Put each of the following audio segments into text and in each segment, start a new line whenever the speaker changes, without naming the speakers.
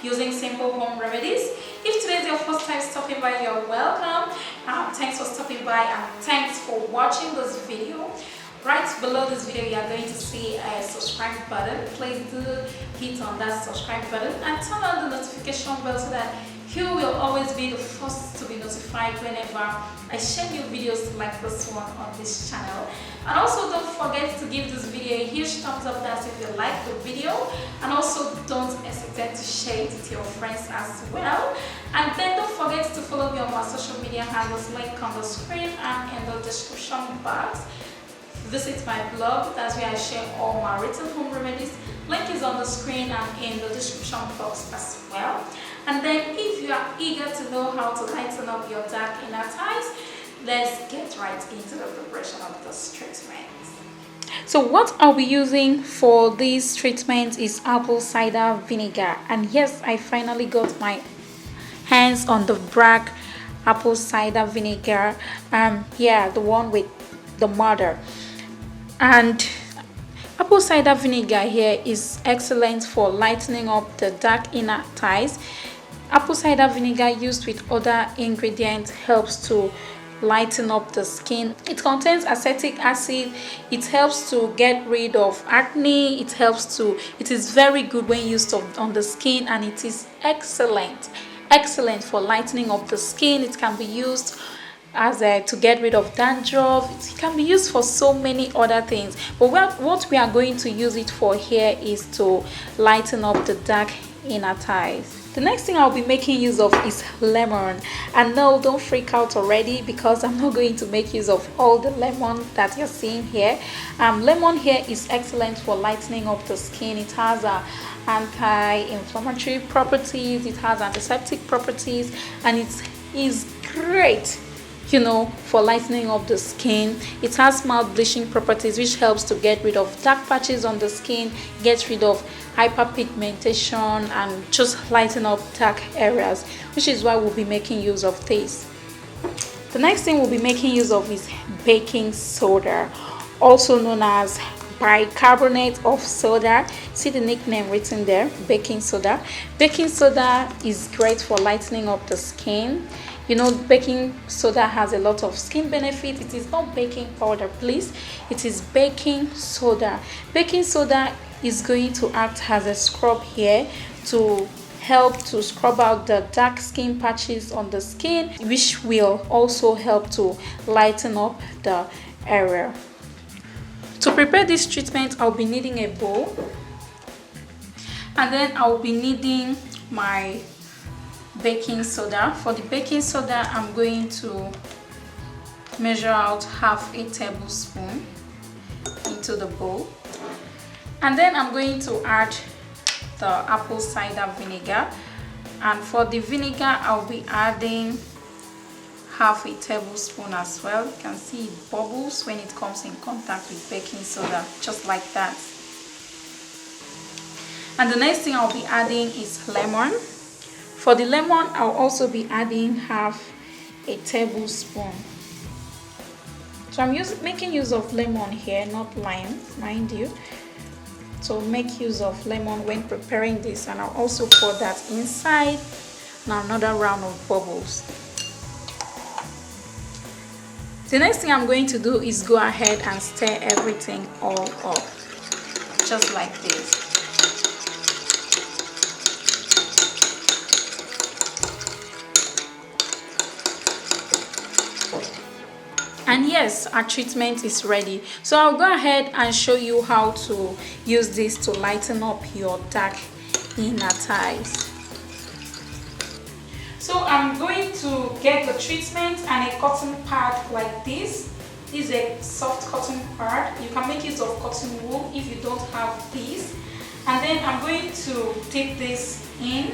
using simple home remedies. If today is your first time stopping by, you're welcome. Thanks for stopping by and thanks for watching this video. Right below this video, you are going to see a subscribe button. Please do hit on that subscribe button and turn on the notification bell so that you will always be the first to be notified whenever I share new videos like this one on this channel. And also don't forget to give this video a huge thumbs up if you like the video, and also don't hesitate to share it with your friends as well. And then don't forget to follow me on my social media handles, link on the screen and in the description box. Visit my blog, that's where I share all my written home remedies. Link is on the screen and in the description box as well. And then if you are eager to know how to lighten up your dark inner thighs, let's get right into the preparation of this treatment. So what I'll be using for this treatment is apple cider vinegar. And yes, I finally got my hands on the black apple cider vinegar. Yeah, the one with the mother. And apple cider vinegar here is excellent for lightening up the dark inner thighs. Apple cider vinegar used with other ingredients helps to lighten up the skin. It contains acetic acid. It helps to get rid of acne. It is very good when used on the skin, and it is excellent for lightening up the skin. It can be used to get rid of dandruff. It can be used for so many other things, but what we are going to use it for here is to lighten up the dark inner thighs. The next thing I'll be making use of is lemon. And no, don't freak out already, because I'm not going to make use of all the lemon that you're seeing here. Lemon here is excellent for lightening up the skin. It has anti-inflammatory properties, it has antiseptic properties, and it is great, you know, for lightening up the skin. It has mild bleaching properties, which helps to get rid of dark patches on the skin, get rid of hyperpigmentation, and just lighten up dark areas, which is why we'll be making use of this. The next thing we'll be making use of is baking soda, also known as bicarbonate of soda. See the nickname written there, baking soda. Baking soda is great for lightening up the skin. You know, baking soda has a lot of skin benefits. It is not baking powder, please. It is baking soda. Baking soda is going to act as a scrub here to help to scrub out the dark skin patches on the skin, which will also help to lighten up the area. To prepare this treatment, I'll be needing a bowl, and then I'll be needing my baking soda. For the baking soda, I'm going to measure out half a tablespoon into the bowl, and then I'm going to add the apple cider vinegar. And for the vinegar, I'll be adding half a tablespoon as well. You can see it bubbles when it comes in contact with baking soda, just like that. And the next thing I'll be adding is lemon. For the lemon, I'll also be adding half a tablespoon. So I'm making use of lemon here, not lime, mind you. So make use of lemon when preparing this, and I'll also pour that inside. Now another round of bubbles. The next thing I'm going to do is go ahead and stir everything all up, just like this. And yes, our treatment is ready. So I'll go ahead and show you how to use this to lighten up your dark inner thighs. So I'm going to get the treatment and a cotton pad like this. This is a soft cotton pad. You can make use of cotton wool if you don't have this. And then I'm going to dip this in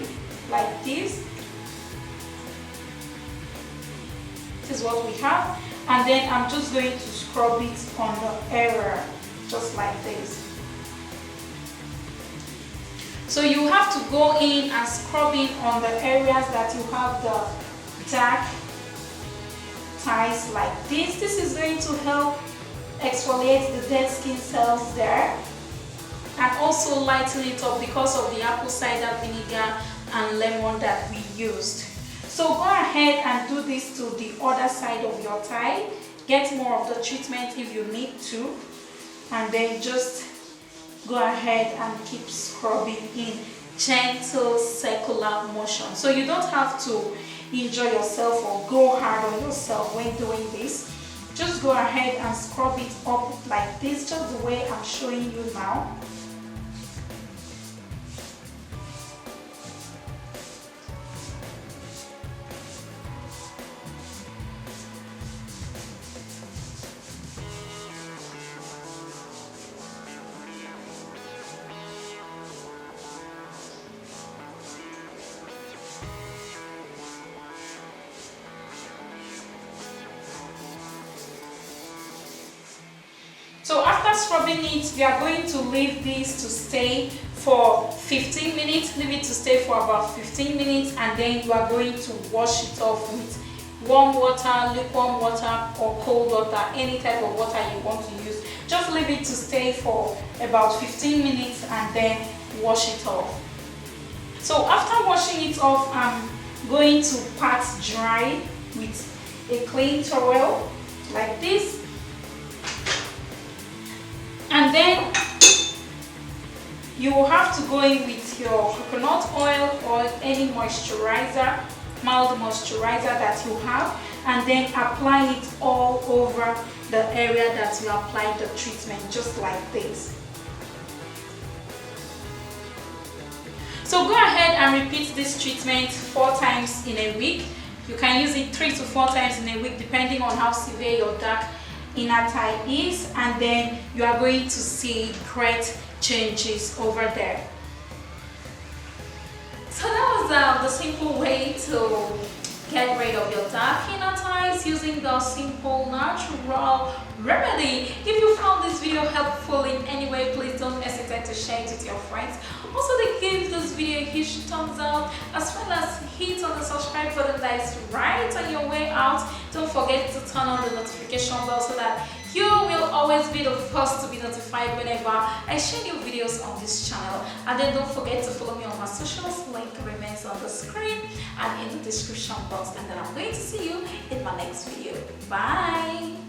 like this. This is what we have. And then I'm just going to scrub it on the area, just like this. So you have to go in and scrub in on the areas that you have the dark ties like this. This is going to help exfoliate the dead skin cells there and also lighten it up because of the apple cider vinegar and lemon that we used. So go ahead and do this to the other side of your tie. Get more of the treatment if you need to, and then just go ahead and keep scrubbing in gentle circular motion. So you don't have to injure yourself or go hard on yourself when doing this. Just go ahead and scrub it up like this, just the way I'm showing you now. So after scrubbing it, we are going to leave this to stay for 15 minutes. Leave it to stay for about 15 minutes, and then you are going to wash it off with warm water, lukewarm water, or cold water, any type of water you want to use. Just leave it to stay for about 15 minutes and then wash it off. So after washing it off, I'm going to pat dry with a clean towel like this. And then you will have to go in with your coconut oil or any moisturizer, mild moisturizer that you have, and then apply it all over the area that you applied the treatment, just like this. So go ahead and repeat this treatment 4 times in a week. You can use it 3 to 4 times in a week depending on how severe your dark inner tie is, and then you are going to see great changes over there. So that was the simple way to get rid of your dark inner ties using the simple natural remedy. If you found this video helpful in any way, please don't hesitate to share it with your friends. Also, they give this video a huge thumbs up, as well as hit on the subscribe button that is right on your way out. Don't forget to turn on the notification bell so that you will always be the first to be notified whenever I share new videos on this channel. And then don't forget to follow me on my socials. Link remains on the screen and in the description box. And then I'm going to see you in my next video. Bye!